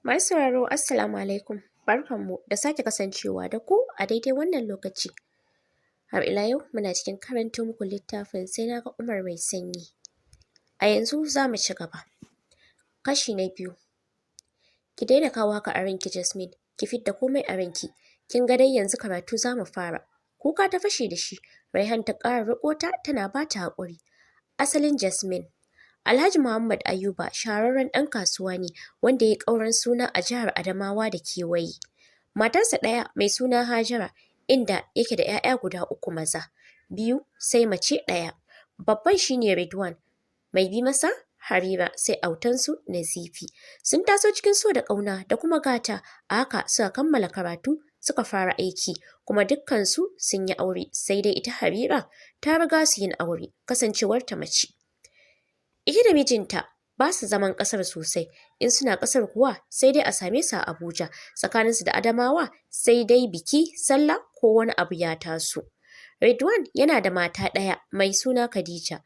Masu sauraro Assalamu alaikum. Barkanmu da sake kasancewa da ku a daidai wannan lokaci. Har ila yau muna cikin karanta muku littafin Sai Na Ga Umar Mai Sanyi. A yanzu za mu ci gaba. Kashi na biyu. Ki daina kawo haka a ranki Jasmine, ki fidda komai a ranki. Kin ga dai yanzu karatu za mu fara. Kuka ta fashe da shi, Raihan ta ƙara riƙo ta tana ba ta haƙuri. Asalin Jasmine. Alhaji Muhammad Ayuba shahararren ɗan kasuwa ne wanda ya ƙauran suna a jihar Adamawa da kewaye. Matarsa ɗaya mai suna Hajara inda yake da 'ya'ya guda 3 maza, 2 sai mace ɗaya. Babban shine Ridwan, mai bi masa Harira sai autansu Nazifi. Sun taso cikin so da ƙauna da kuma gata, a haka suka kammala karatu suka fara aiki kuma dukkansu sun yi aure sai dai ita Harira ta riga su yin aure kasancewarta mace. Ita da mijinta ba su zaman ƙasar sosai, in suna ƙasar kuwa sai dai a same su a Abuja, tsakaninsu da Adamawa sai dai biki, sallah ko wani abu ya taso. Ridwan yana da mata ɗaya mai suna Khadija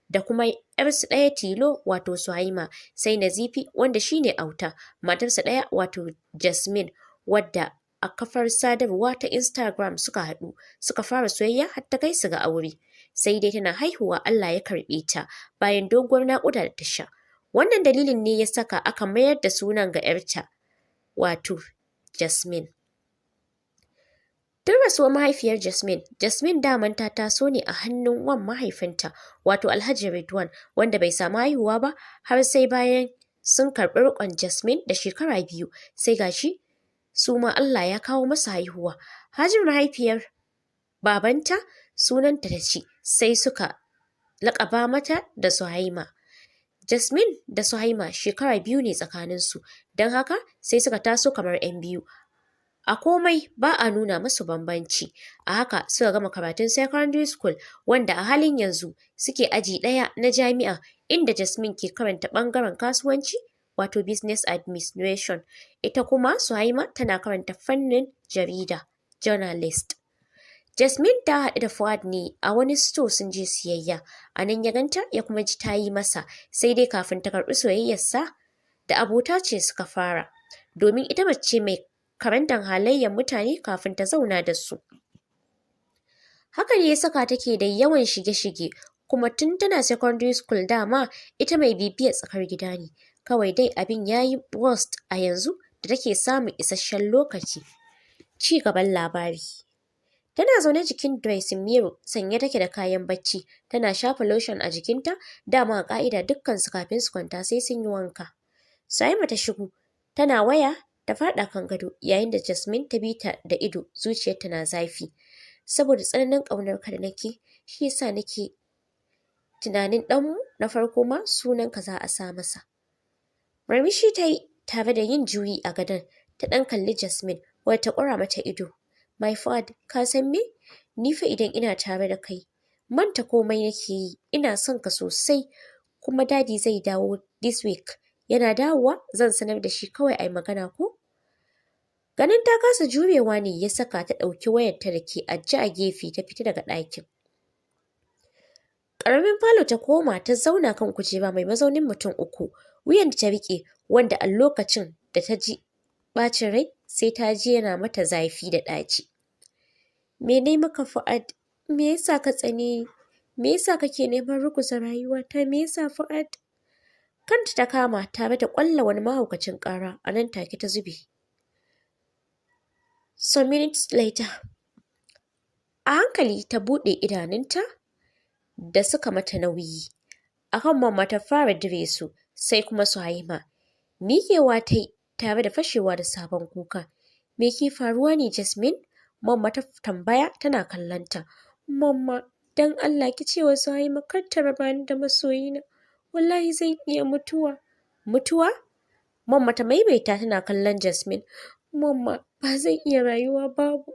da kuma ‘yarsu ɗaya tilo wato Suhaima, sai Nazifi wanda shine auta, matarsa ɗaya wato Jasmine wadda a kafar sadarwa ta Instagram suka haɗu suka fara soyayya har ta kai su ga aure. Sai dai tana haihuwa Allah ya karɓe ta bayan doguwar naƙuda da ta sha. Wannan dalilin ne ya saka aka mayar da sunan ga 'yarta wato Jasmine. Tun rasuwar mahaifiyar Jasmine daman ta taso ne a hannun wan mahaifinta wato Alhaji Ridwan wanda bai samu haihuwa ba har sai bayan sun karɓi riƙon Jasmine da shekara 2 sai gashi su ma Allah ya kawo masa haihuwa. Hajar mahaifiyar babanta sunanta ta ce sai suka laƙaba mata da Suhaima. Jasmine da Suhaima shekara 2 ne tsakaninsu, don haka sai suka taso kamar 'yan biyu. A komai ba a nuna musu bambanci, a haka suka gama karatun secondary school wanda a halin yanzu suke aji ɗaya na jami'a inda Jasmine ke karanta ɓangaren kasuwanci wato business administration, ita kuma Suhaima tana karanta fannin jarida journalist. Jasmine ta haɗu da Fuad ne a wani store sun je siyayya, a nan ya ganta ya kuma ji ta yi masa, sai dai kafin ta karɓi soyayyarsa da abota ce suka fara, domin ita mace mai karantar halayyar mutane kafin ta zauna da su. Haka ne ya saka take da yawan shige-shige, kuma tun tana secondary school dama ita mai bibiyar tsakar gida ne, kawai dai abin ya yi worst a yanzu da take samun isasshen lokaci. Ci gaban labari. Tana zaune jikin dressing mirror sanye take da kayan bacci, tana shafa lotion a jikinta, dama a ƙa'ida dukkansu kafin su kwanta sai sun yi wanka. Suhaima ta shigo, tana waya ta faɗa kan gado yayin da Jasmine ta bi ta da ido zuciyarta na zafi. Saboda tsananin ƙaunar ka da nake, shi yasa nake tunanin ɗanmu na farko ma sunanka za a sa masa. Murmushi ta yi tare da yin juyi a gadon, ta ɗan kalli Jasmine wadda ta ƙura mata ido. My Fuad, ka san me? Ni fa idan ina tare da kai, manta komai nake yi, ina son ka sosai, kuma dadi zai dawo this week. Yana dawowa zan sanar da shi kawai ai magana ko? Ganin ta kasa jurewa ne ya saka ta ɗauki wayarta da ke ajiye a gefe ta fita daga ɗakin. Ƙaramin falo ta koma ta zauna kan kujera mai mazaunin mutum 3, wuyan da ta riƙe wanda a lokacin da ta ji ɓacin rai sai ta ji yana mata zafi da ɗaci. Me nai maka Fuad? Me yasa ka tsane ni? Me yasa kake neman ruguza rayuwata? Me yasa Fuad? Kanta ta kama tare da ƙwalla wani mahaukacin ƙara, a nan take ta zube. Some minutes later, a hankali ta buɗe idanunta da suka mata nauyi. Akan mamma ta fara dire su, sai kuma Suhaima. Miƙewa ta yi tare da fashewa da sabon kuka. Me ke faruwa ne Jasmine? Mamma ta tambaya tana kallonta. Mamma, dan Allah ki ce wa Suhaima kar ta raba ni da masoyina. Wallahi zan iya mutuwa. Mutuwa? Mamma ta maimaita tana kallon Jasmine. Mamma, ba zan iya rayuwa babu.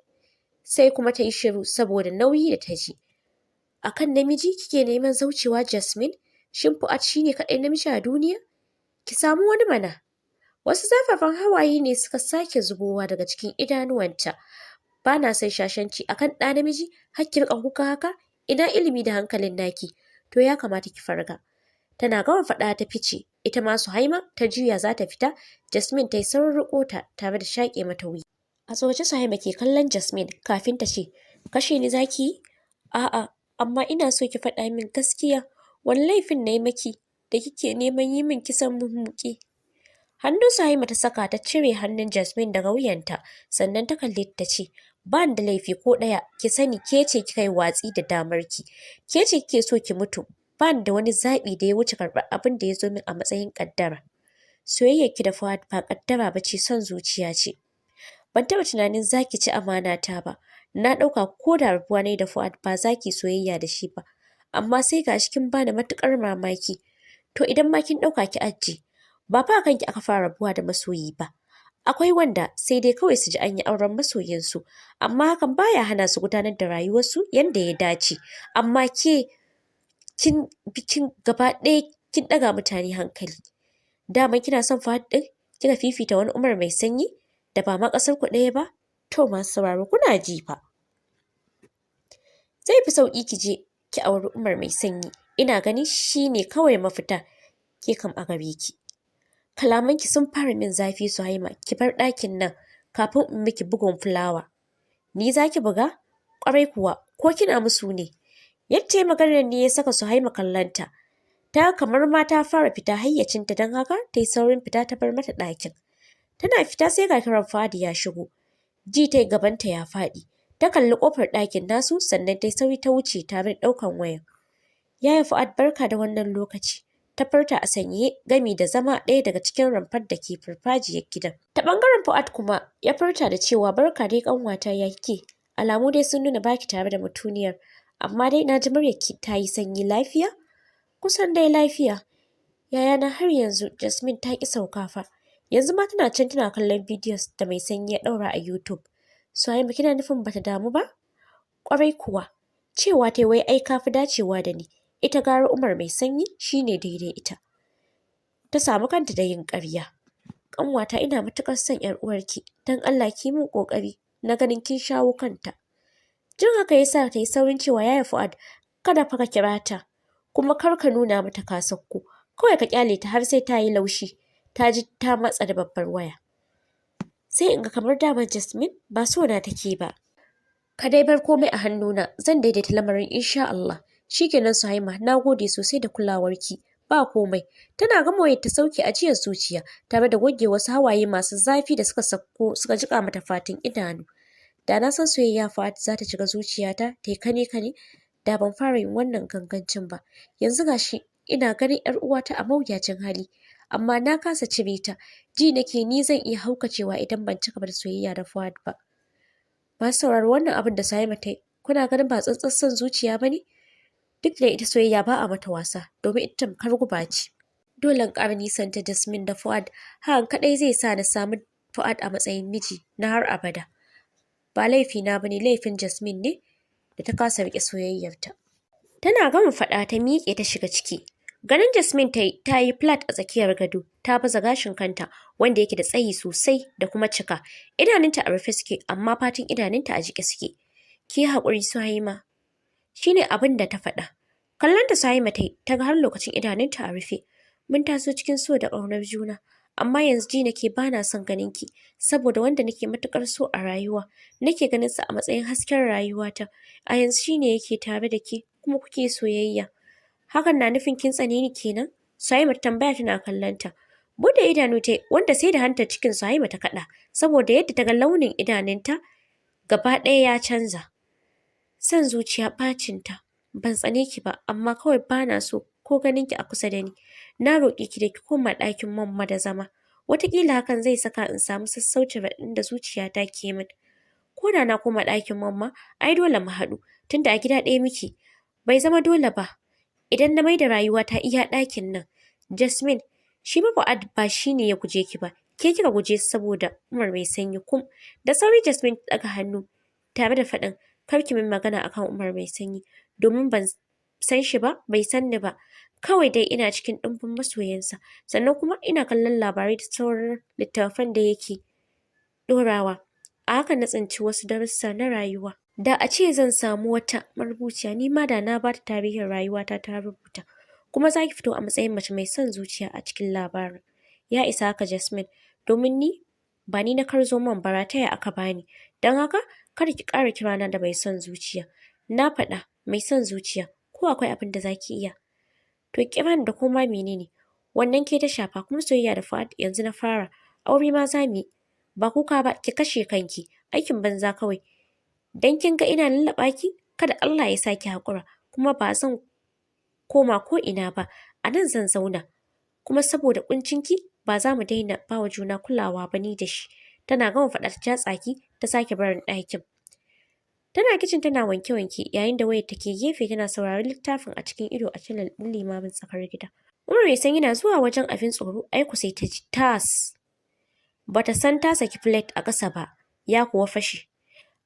Sai kuma ta yi shiru saboda nauyi da ta ji. Akan namiji kike neman zaucewa Jasmine? Shin Fuad shine kaɗai namiji a duniya? Ki samu wani mana. Wasu zafafan hawaye ne suka sake zubowa daga cikin idanuwanta. Ba na son shashanci akan ɗa namiji, har ki riƙa kuka haka, ina ilimi da hankalin naki, to ya kamata ki farga. Tana gama faɗa ta fice, ita ma Suhaima ta juya za ta fita, Jasmine ta yi saurin riƙo ta tare da shaƙe mata wuya. A tsorace Suhaima ke kallon Jasmine kafin ta ce, kashe ni zaki yi? A'a, amma ina so ki faɗa min gaskiya, wani laifin na yi maki da kike neman yi min kisan mummuke. Hannun Suhaima ta saka ta cire hannun Jasmine daga wuyanta, sannan ta kalli ta ce, ba da laifi ko ɗaya, ki sani ke ce kika yi watsi da damarki, ke ce kike so ki mutu, ba da wani zaɓi da ya wuce karɓar abin da ya zo min a matsayin ƙaddara. Soyayyarki da Fuad ba ƙaddara ba ce, son zuciya ce. Ban taɓa tunanin za ki ci amanata ba, na ɗauka ko da rabuwa ne da Fuad ba za ki soyayya da shi ba, amma sai ga shi kin bani matuƙar mamaki. To idan ma kin ɗauka ki ajiye, ba fa kanki aka fara rabuwa da masoyi ba. Akwai wanda sai dai kawai su ji an yi auren masoyinsu, amma hakan baya hana su gudanar da rayuwarsu yadda ya dace. Amma ke kin bikin gaba ɗaya kin ɗaga mutane hankali. Daman kina son Fuad ɗin, kika fifita wani Umar mai sanyi da ba ma ƙasar ku ɗaya ba? To masu sauraro kuna ji fa. Zai fi sauƙi ki je ki auri Umar mai sanyi, ina ganin shi ne kawai mafita ke kam a gare ki. Kalamanki sun fara min zafi Suhaima, ki bar ɗakin nan kafin in miki bugun fulawa. Ni za ki buga? Ƙwarai kuwa, ko kina musu ne? Yadda maganar ne ya saka Suhaima kallonta. Ta kamar ma ta fara fita hayyacinta don haka ta yi saurin fita ta bar mata ɗakin. Tana fita sai ga kiran Fuad ya shigo. Ji ta gabanta ya faɗi. Ta kalli ƙofar ɗakin nasu sannan ta yi sauri ta wuce tare da ɗaukan wayan. Yaya Fuad barka da wannan lokaci. Ta furta a sanye gami da zama ɗaya daga cikin rumfar da ke farfajiyar gidan. Ta ɓangaren Fuad kuma ya furta da cewa barka dai ƙanwata ya kike. Alamu dai sun nuna baki tare da mutuniyar, amma dai na ji muryarki ta yi sanyi lafiya? Kusan dai lafiya. Yaya na har yanzu Jasmine ta ƙi sauka fa. Yanzu ma tana can tana kallon bidiyos da mai sanyi ya ɗaura a YouTube. Suhaima kina nufin bata damu ba? Ƙwarai kuwa. Cewa ta wai ai ka fi dacewa da ni. Ita gara Umar mai sanyi shine daidai ita. Ta samu kanta da yin ƙarya. Ƙanwata ina matuƙar son ƴar uwarki, don Allah ki min ƙoƙari na ganin kin shawo kanta. Jin haka ya sa ta yi saurin cewa yaya Fuad, kada fa ka kira ta, kuma kar ka nuna mata ka sakko. Kawai ka ƙyale ta har sai ta yi laushi, ta ji ta matsa da babbar waya. Sai in ga kamar damar Jasmine ba so na take ba. Ka dai bar komai a hannuna, zan daidaita lamarin insha Allah. Shikenan Suhaima, na gode sosai da kulawarki. Ba komai. Tana gama wayar ta sauke ajiyar zuciya tare da goge wasu hawaye masu zafi da suka sakko suka jika mata fatin idanu. Da na san soyayya Fuad za ta shiga zuciyata ta yi kane da ban fara yin wannan gangancin ba. Yanzu gashi ina ganin ƴar uwata a mawuyacin hali, amma na kasa cire ta. Ji nake ni zan iya haukacewa idan ban cika da soyayya da Fuad ba. Masu sauraro wannan abin da Suhaima ta yi, kuna ganin ba tsantsan son zuciya ba ne? Duk da ita soyayya ba a mata wasa, domin ita tamkar guba ce. Dole in ƙara nisanta Jasmine da Fuad, hakan kaɗai zai sa na samu Fuad a matsayin miji na har abada. Ba laifina ba ne, laifin Jasmine ne da ta kasa riƙe soyayyarta. Tana gama faɗa ta miƙe ta shiga ciki. Ganin Jasmine ta yi flat a tsakiyar gado, ta baza gashin kanta wanda yake da tsayi sosai da kuma cika. Idanunta a rufe suke, amma fatin idanunta a jike suke. Ki haƙuri Suhaima. Shi ne abin da ta faɗa. Kallon da Suhaima ta ga har lokacin idanunta a rufe. Mun taso cikin so da ƙaunar juna, amma yanzu ji nake ba na son ganin ki, saboda wanda nake matuƙar so a rayuwa, nake ganin sa a matsayin hasken rayuwata. A yanzu shi ne yake tare da ke, kuma kuke soyayya. Hakan na nufin kin tsane ni kenan? Suhaima ta tambaya tana kallon ta. Bude idanu ta wanda sai da hantar cikin Suhaima ta kaɗa, saboda yadda ta ga launin idanunta gaba ɗaya ya canza. Son zuciya ɓacinta. Ban tsane ki ba, amma kawai ba na so ko ganin ki a kusa da ni. Na roƙi ki da ki koma ɗakin mamma da zama. Wataƙila hakan zai saka in samu sassaucin raɗin da zuciyata ke min. Ko da na koma ɗakin mamma, ai dole mu haɗu, tunda a gida ɗaya muke. Bai zama dole ba. Idan na maida rayuwata iya ɗakin nan. Jasmine, shi ba Fuad ba shi ne ya guje ki ba. Ke kika guje saboda Umar mai sanyi kum. Da sauri Jasmine ta ɗaga hannu tare da faɗin, kar ki min magana akan Umar mai sanyi, domin ban san shi ba, bai san ni ba. Kawai dai ina cikin ɗumbin masoyansa, sannan kuma ina kallon labarai da sauran littattafan da yake ɗorawa. A haka na tsinci wasu darussa na rayuwa. Da a ce zan samu wata marubuciya, ni ma da na ba ta tarihin rayuwata ta rubuta. kuma za ki fito a matsayin mace mai son zuciya a cikin labarin. Ya isa haka Jasmine, domin ni ba ni na karzo man bara ta ya aka bani. Don haka kada ki ƙara kirana da mai son zuciya. Na faɗa mai son zuciya, ko akwai abin da za ki iya. To kiran da koma menene? Wannan ke ta shafa kuma soyayya da Fuad yanzu na fara. Aure ma za mu yi. Ba kuka ba ki kashe kanki. Aikin banza kawai. Dan kin ga ina lallaɓa ki, kada Allah ya saki haƙura. Kuma ba zan koma ko ina ba. A nan zan zauna. Kuma saboda ki ba za mu daina ba wa juna kulawa ba ni da shi. Tana gama faɗa ta tsaki ta sake barin ɗakin. Tana kicin tana wanke-wanke yayin da wayar take gefe tana sauraron littafin a cikin ido a channel ɗin limamin tsakar gida. Umar ya san yana zuwa wajen abin tsoro aiku sai ta ji tas. Bata san ta saki plate a ƙasa ba, ya kuwa fashe.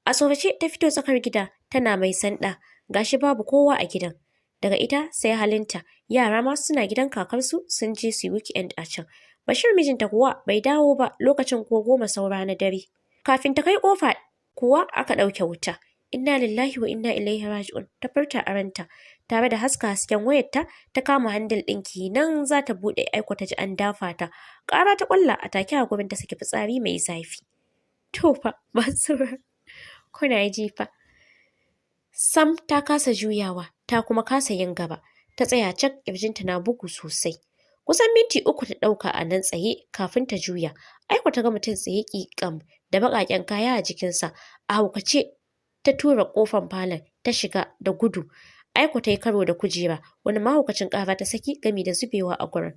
A tsorace ta fito tsakar gida tana mai sanda, gashi babu kowa a gidan. Daga ita sai halinta, yara ma suna gidan kakarsu sun je su yi weekend a can. Bashir mijinta kuwa bai dawo ba lokacin ko 10 saura na dare. Kafin ta kai kofa kuwa aka ɗauke wuta. Inna lillahi wa inna ilaihi raji'un ta furta a ranta tare da haska hasken wayarta ta kama handle ɗin kenan za ta buɗe aiko ta ji an dafa ta. Ƙara ta ƙwalla a take a gurin ta saki fitsari mai zafi. To fa masu kuna ji fa. Sam ta kasa juyawa ta kuma kasa yin gaba. Ta tsaya cak ƙirjinta na bugu sosai. Kusan minti 3 ta ɗauka a nan tsaye kafin ta juya. Aiko ta ga mutum tsaye ƙiƙam da baƙaƙen kaya a jikinsa. A haukace ta tura ƙofar falon ta shiga da gudu. Aiko ta yi karo da kujera wani mahaukacin ƙara ta saki gami da zubewa a gurin.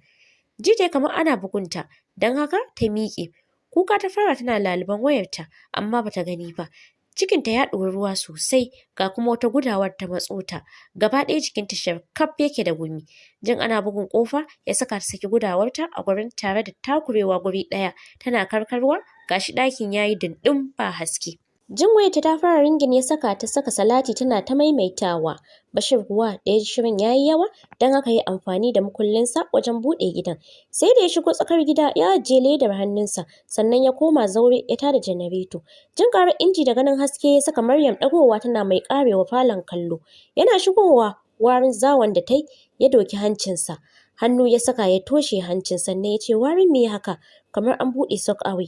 Jije kamar ana bugunta don haka ta miƙe. Kuka ta fara tana laliban wayarta amma bata gani ba. Cikinta ya ɗori ruwa sosai ga kuma wata gudawar ta matso ta. Gaba ɗaya jikinta sharkaf yake da gumi. Jin ana bugun ƙofa ya saka ta saki gudawarta a gurin tare da takurewa guri ɗaya tana karkarwa gashi ɗakin yayi dindin ba haske. Jin wayarta ta fara ringin ya saka ta saka salati tana ta maimaitawa. Bashir kuwa da ya ji shirin yayi yawa don haka ya yi amfani da mukullinsa wajen buɗe gidan. Sai da ya shigo tsakar gida ya ajiye ledar hannunsa sannan ya koma zaure ya tada janareto. Jin ƙarar inji da ganin haske ya saka Maryam ɗagowa tana mai ƙarewa falon kallo. Yana shigowa warin zawon da ta yi ya doki hancinsa. Hannu ya saka ya toshe hancin sannan ya ce warin me haka kamar an buɗe sock away.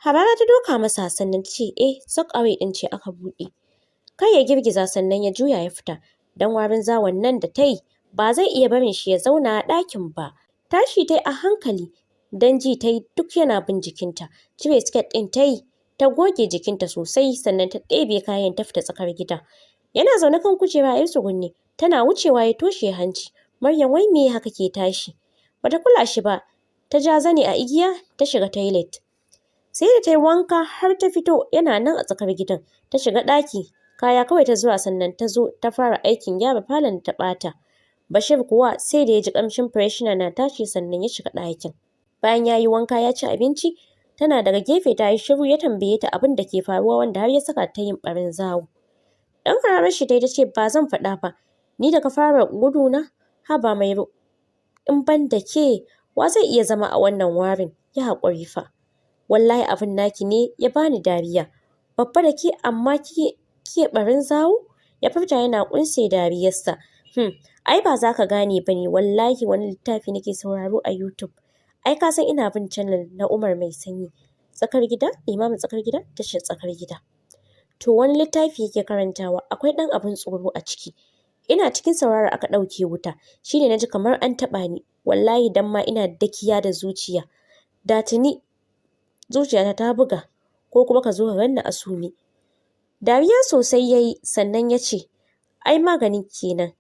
Harara ta doka masa sannan ta ce sock away ɗin ce aka buɗe. Kai ya girgiza sannan ya juya ya fita. Dan warin zawon nan da ta yi ba zai iya barin shi ya zauna a ɗakin ba. Tashi ta yi a hankali dan ji ta yi duk yana bin jikinta. Cire siket ɗin ta yi ta goge jikinta sosai sannan ta ɗebe kayan ta fita tsakar gida. Yana zaune kan kujera ya tsugunne tana wucewa ya toshe hanci. Maryam wai me haka ke tashi? Bata kula shi ba. Ta ja zani a igiya ta shiga toilet. Sai da ta yi wanka har ta fito yana nan a tsakar gidan. Ta shiga ɗaki, kaya kawai ta zuwa sannan ta zo ta fara aikin gyara falon da ta ɓata. Bashir kuwa sai da ya ji ƙamshin freshener na tashi sannan ya shiga ɗakin. Bayan ya yi wanka ya ci abinci, tana daga gefe ta yi shiru ya tambaye ta abin da ke faruwa wanda har ya saka ta yin ɓarin zawo. Ɗan hararar shi ta ce ba zan faɗa ba, ni da ka fara guduna, haba mai in ban da ke wa zai iya zama a wannan warin, ya haƙuri fa. Wallahi abin naki ne ya bani dariya. Babba da ke amma ke ɓarin zawo? Ya furta yana ƙunse dariyarsa. Ai ba za ka gane ba ne wallahi wani littafi nake sauraro a YouTube. Ai ka san ina bin channel na Umar mai sanyi. Tsakar gida, limamin tsakar gida, tashar tsakar gida. To wani littafi yake karantawa akwai ɗan abin tsoro a ciki. Ina cikin saurara aka ɗauke wuta. Shine naji kamar an taɓa ni. Wallahi dan ma ina dakiya da zuciya. Da tuni zuciyata ta buga ko kuma ka zo ka ganni a sume. Dariya sosai yayi sannan ya ce, ai maganin kenan.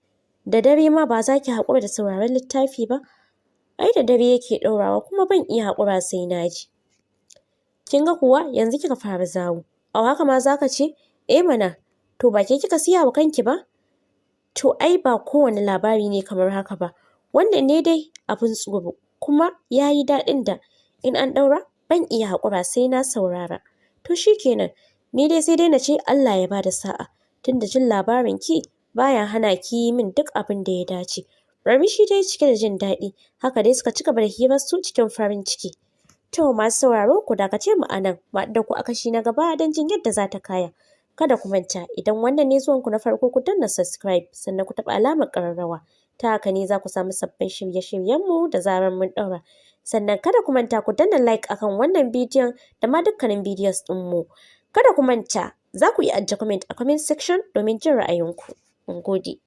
Da dare ma ba za ki haƙura da sauraron littafi ba? Ai da dare yake ɗaurawa kuma ban iya haƙura sai na ji. Kin ga kuwa yanzu kika fara zawo. A haka ma za ka ce? Mana, to ba ke kika siya wa kanki ba? To ai ba kowane labari ne kamar haka ba. Wannan ne dai abin tsoro kuma ya yi daɗin da in an ɗaura ban iya haƙura sai na saurara. To shi kenan, ni dai sai dai na ce Allah ya bada sa'a. Tunda jin labarin ki baya hana ki yi min duk abin da ya dace. Ramishi dai cike da jin daɗi. Haka dai suka ci gaba da hirar su cikin farin ciki. To masu sauraro ku dakace mu a nan. Ba da ku a kashi na gaba don jin yadda za ta kaya. Kada ku manta idan wannan ne zuwanku na farko ku danna subscribe sannan ku taɓa alamar ƙararrawa. ta haka ne za ku samu sabbin shirye-shiryenmu da zarar mun ɗaura. Sannan kada ku manta ku danna like akan wannan bidiyon da ma dukkanin bidiyos ɗinmu. Kada ku manta za ku iya ajiye comment a comment section domin jin ra'ayinku. Mun gode.